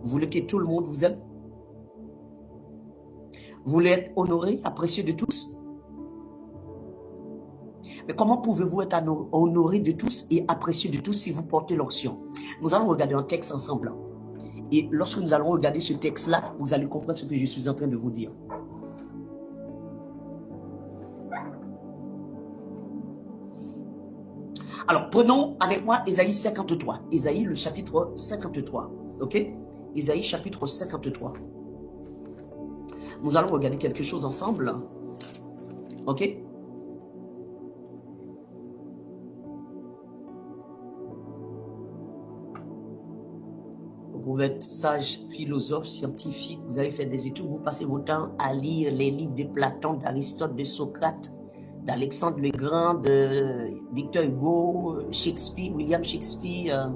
Vous voulez que tout le monde vous aime? Vous voulez être honoré, apprécié de tous? Mais comment pouvez-vous être honoré de tous et apprécié de tous si vous portez l'onction? Nous allons regarder un texte ensemble. Et lorsque nous allons regarder ce texte-là, vous allez comprendre ce que je suis en train de vous dire. Alors, prenons avec moi Ésaïe 53. Ésaïe, le chapitre 53. Ok? Ésaïe, chapitre 53. Nous allons regarder quelque chose ensemble. Ok? Vous pouvez être sage, philosophe, scientifique, vous avez fait des études, vous passez votre temps à lire les livres de Platon, d'Aristote, de Socrate, d'Alexandre le Grand, de Victor Hugo, Shakespeare, William Shakespeare,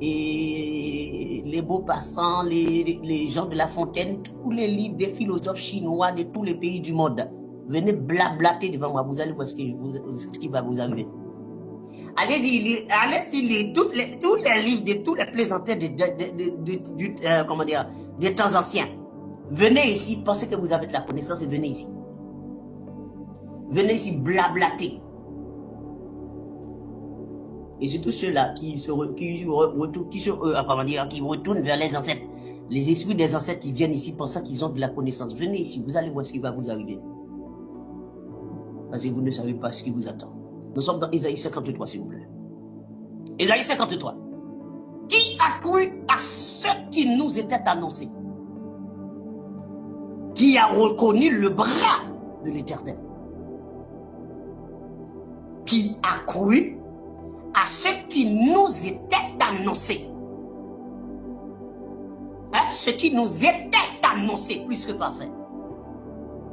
et les beaux passants, les gens de La Fontaine, tous les livres des philosophes chinois de tous les pays du monde. Venez blablater devant moi, vous allez voir ce qui va vous arriver. Allez-y lire tous les livres de tous les plaisantaires comment dire, des temps anciens. Venez ici, pensez que vous avez de la connaissance et venez ici. Venez ici blablater. Et c'est tous ceux-là qui retournent vers les ancêtres. Les esprits des ancêtres qui viennent ici pensant qu'ils ont de la connaissance. Venez ici, vous allez voir ce qui va vous arriver. Parce que vous ne savez pas ce qui vous attend. Nous sommes dans Ésaïe 53, s'il vous plaît. Ésaïe 53. Qui a cru à ce qui nous était annoncé? Qui a reconnu le bras de l'Éternel? Qui a cru à ce qui nous était annoncé? Hein? Ce qui nous était annoncé, plus que parfait.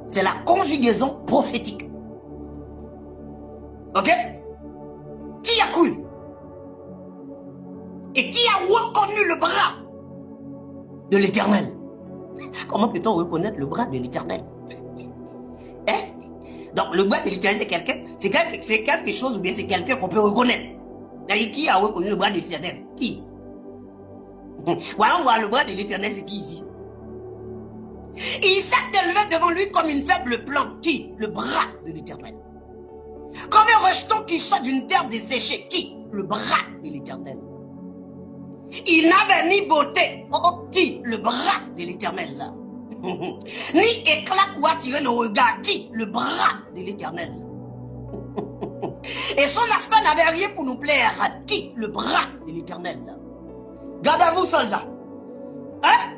C'est la conjugaison prophétique. Ok? Qui a cru? Et qui a reconnu le bras de l'Éternel? Comment peut-on reconnaître le bras de l'Éternel? Hein? Donc le bras de l'Éternel, c'est quelque chose ou bien c'est quelqu'un qu'on peut reconnaître. Et qui a reconnu le bras de l'Éternel? Qui? Voyons voir le bras de l'Éternel, c'est qui ici? Il s'est élevé devant lui comme une faible plante. Qui? Le bras de l'Éternel. Comme un rejeton qui sort d'une terre desséchée. Qui? Le bras de l'Éternel. Il n'avait ni beauté. Qui? Le bras de l'Éternel. Ni éclat pour attirer nos regards. Qui? Le bras de l'Éternel. Et son aspect n'avait rien pour nous plaire. Qui? Le bras de l'Éternel. Gardez-vous, soldats. Hein?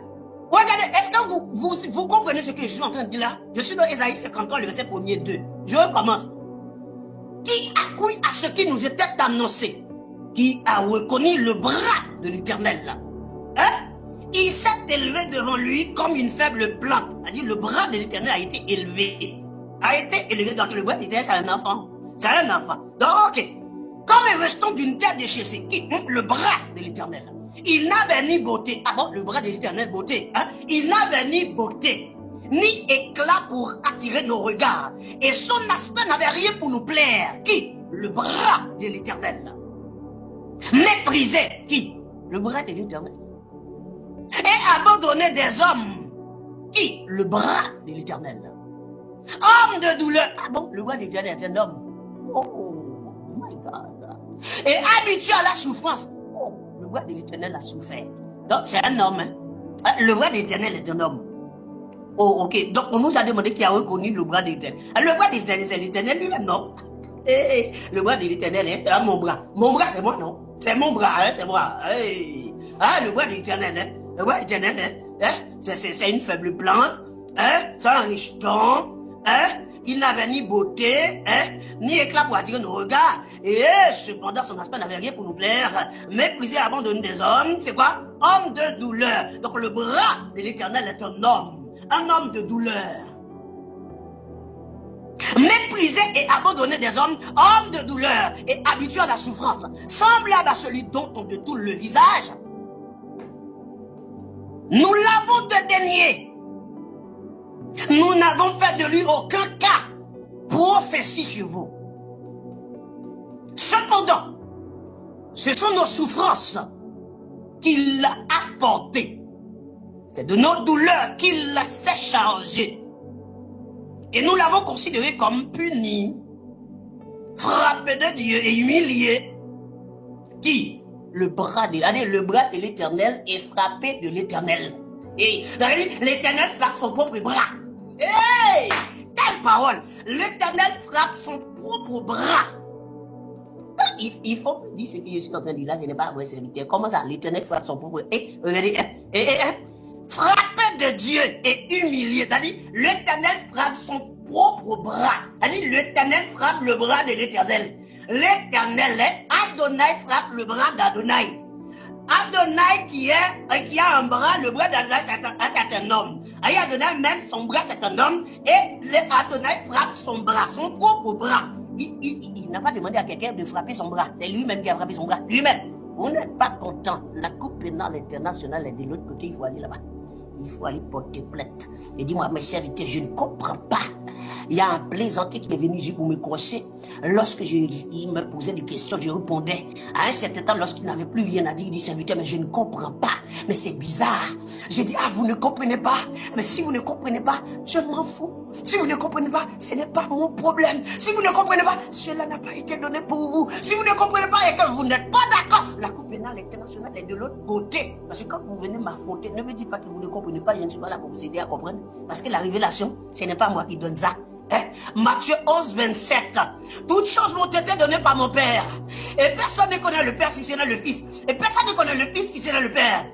Regardez, est-ce que vous comprenez ce que je suis en train de dire là? Je suis dans Ésaïe 53, le verset 1er 2. Je recommence. Qui a cru à ce qui nous était annoncé? Qui a reconnu le bras de l'Éternel là? Hein? Il s'est élevé devant lui comme une faible plante. C'est-à-dire le bras de l'Éternel a été élevé. Donc le bras de l'Éternel, c'est un enfant. C'est un enfant. Donc, comme un rejeton d'une terre déchirée. Qui? Le bras de l'Éternel. Il n'avait ni beauté. Ah bon, le bras de l'Éternel, beauté. Hein? Il n'avait ni beauté, ni éclat pour attirer nos regards. Et son aspect n'avait rien pour nous plaire. Qui? Le bras de l'Éternel. Méprisé. Qui? Le bras de l'Éternel. Et abandonné des hommes. Qui? Le bras de l'Éternel. Homme de douleur. Ah bon, le bras de l'Éternel est un homme. Oh my God. Et habitué à la souffrance. Oh, le bras de l'Éternel a souffert. Donc c'est un homme. Hein? Le bras de l'Éternel est un homme. Oh, ok. Donc, on nous a demandé qui a reconnu le bras de l'Éternel. Le bras de l'Éternel, c'est l'Éternel lui-même, non? Le bras de l'Éternel, hein? Mon bras. Mon bras, c'est moi, non? C'est mon bras, hein? C'est moi. Ah, le bras de l'Éternel, hein? Le bras de l'Éternel, hein? C'est une faible plante, hein? C'est un rejeton, hein? Il n'avait ni beauté, hein? Ni éclat pour attirer nos regards. Et cependant, son aspect n'avait rien pour nous plaire. Méprisé, abandonné des hommes. C'est quoi? Homme de douleur. Donc, le bras de l'Éternel est un homme de douleur. Méprisé et abandonné des hommes, homme de douleur et habitué à la souffrance, semblable à celui dont on détourne le visage. Nous l'avons dédaigné. Nous n'avons fait de lui aucun cas. Prophétie sur vous. Cependant, ce sont nos souffrances qu'il a portées. C'est de nos douleurs qu'il s'est chargé. Et nous l'avons considéré comme puni, frappé de Dieu et humilié. Qui? Le bras de l'Éternel est frappé de l'Éternel. Et l'Éternel frappe son propre bras. Hey! Quelle parole! L'Éternel frappe son propre bras. Il faut me dire ce que je suis en train de dire là, ce n'est pas vrai serviteur. Comment ça? L'Éternel frappe son propre... regardez, frappé de Dieu et humilié. C'est-à-dire, l'Éternel frappe son propre bras. C'est-à-dire, l'Éternel frappe le bras de l'Éternel. L'Éternel, Adonai frappe le bras d'Adonai. Adonai qui a un bras, le bras d'Adonai c'est un homme. Et Adonai même, son bras c'est un homme. Et Adonai frappe son bras, son propre bras. Il n'a pas demandé à quelqu'un de frapper son bras. C'est lui-même qui a frappé son bras. Lui-même. Vous n'êtes pas content. La Cour pénale internationale est de l'autre côté. Il faut aller là-bas. Il faut aller porter plainte. Et dis-moi, mes serviteurs, je ne comprends pas. Il y a un plaisantin qui est venu ici pour me crosser. Lorsque il me posait des questions, je répondais. À un certain temps, lorsqu'il n'avait plus rien à dire, il dit, serviteur, mais je ne comprends pas. Mais c'est bizarre. J'ai dit, ah, vous ne comprenez pas. Mais si vous ne comprenez pas, je m'en fous. Si vous ne comprenez pas, ce n'est pas mon problème. Si vous ne comprenez pas, cela n'a pas été donné pour vous. Si vous ne comprenez pas et que vous n'êtes pas d'accord, la Cour pénale internationale est de l'autre côté. Parce que quand vous venez m'affronter, ne me dites pas que vous ne comprenez pas, je ne suis pas là pour vous aider à comprendre. Parce que la révélation, ce n'est pas moi qui donne ça. Matthieu 11, 27. Toutes choses m'ont été données par mon Père. Et personne ne connaît le Père si ce n'est le Fils. Et personne ne connaît le Fils si ce n'est le Père.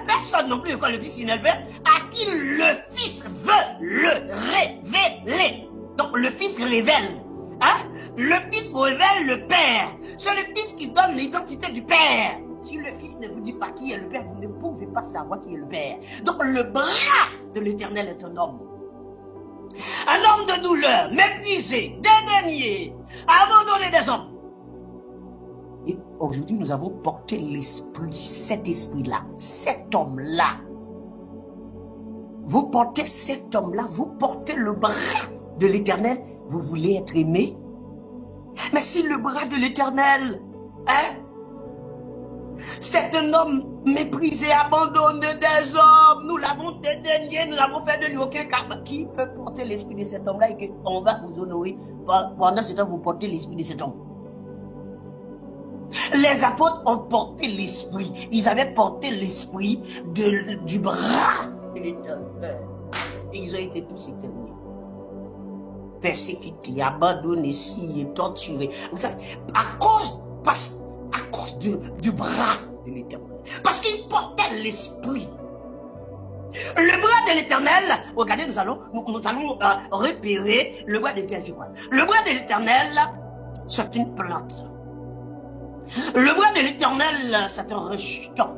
Personne non plus ne connaît le Fils si ce n'est le Père. À qui le Fils veut le révéler. Donc le Fils révèle. Le Fils révèle le Père. C'est le Fils qui donne l'identité du Père. Si le Fils ne vous dit pas qui est le Père, vous ne pouvez pas savoir qui est le Père. Donc le bras de l'Éternel est un homme. Un homme de douleur, méprisé, dédaigné, abandonné des hommes. Et aujourd'hui, nous avons porté l'esprit, cet esprit-là, cet homme-là. Vous portez cet homme-là, vous portez le bras de l'Éternel. Vous voulez être aimé? Mais si le bras de l'Éternel, c'est un homme méprisé, abandonné des hommes. Nous l'avons dédaigné, nous l'avons fait de lui aucun cas. Qui peut porter l'esprit de cet homme-là et qu'on va vous honorer? Pendant ce temps, vous portez l'esprit de cet homme. Les apôtres ont porté l'esprit. Ils avaient porté l'esprit du bras de l'Éternel. Et ils ont été tous exterminés. Persécutés, abandonnés, sciés, torturés. Vous savez, à cause du bras de l'Éternel. Parce qu'il portait l'esprit. Le bras de l'Éternel, regardez, nous allons repérer le bras de l'Éternel, c'est quoi? Le bras de l'Éternel, c'est une plante. Le bras de l'Éternel, c'est un rejeton.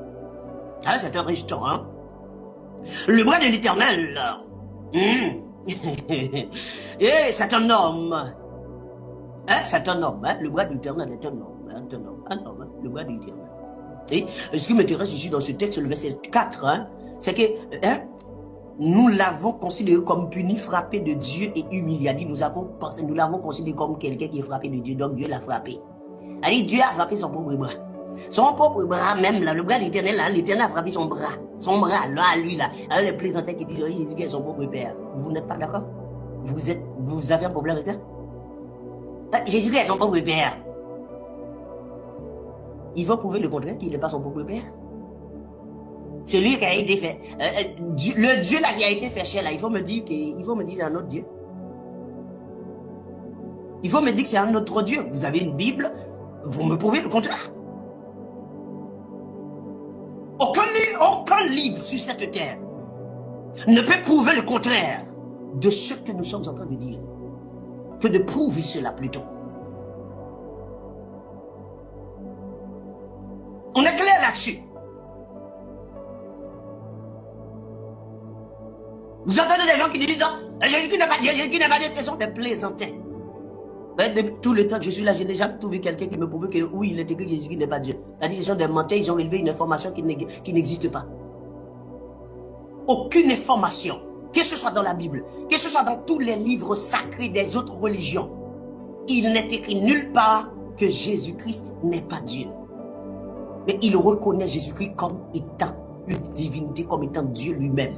C'est un rejeton, hein? Le bras de l'Éternel, c'est un homme. C'est un homme, le bras de l'Éternel est un homme. Le bras de l'Éternel. Et ce qui m'intéresse ici dans ce texte, le verset 4, c'est que nous l'avons considéré comme puni, frappé de Dieu et humilié. Nous l'avons considéré comme quelqu'un qui est frappé de Dieu, donc Dieu l'a frappé. Allez, Dieu a frappé son propre bras. Son propre bras même, là, le bras de l'Éternel, l'Éternel a frappé son bras. Son bras, là, lui, là. Alors les plaisantins qui disent, Jésus est son propre père. Vous n'êtes pas d'accord? Vous avez un problème avec ça? Jésus est son propre père. Il va prouver le contraire, qu'il n'est pas son propre père. Celui qui a été fait, le Dieu là qui a été fait chair là, il faut me dire que c'est un autre Dieu. Il faut me dire que c'est un autre Dieu. Vous avez une Bible, vous me prouvez le contraire. Aucun livre sur cette terre ne peut prouver le contraire de ce que nous sommes en train de dire, que de prouver cela plutôt. On est clair là-dessus. Vous entendez des gens qui disent Jésus n'a pas dit que ce sont des plaisantins. Depuis tout le temps que je suis là, je n'ai jamais trouvé quelqu'un qui me prouve que oui, il est écrit que Jésus n'est pas Dieu. C'est-à-dire que ce sont des menteurs, ils ont élevé une information qui n'existe pas. Aucune information, que ce soit dans la Bible, que ce soit dans tous les livres sacrés des autres religions, il n'est écrit nulle part que Jésus-Christ n'est pas Dieu. Mais il reconnaît Jésus-Christ comme étant une divinité comme étant Dieu lui-même.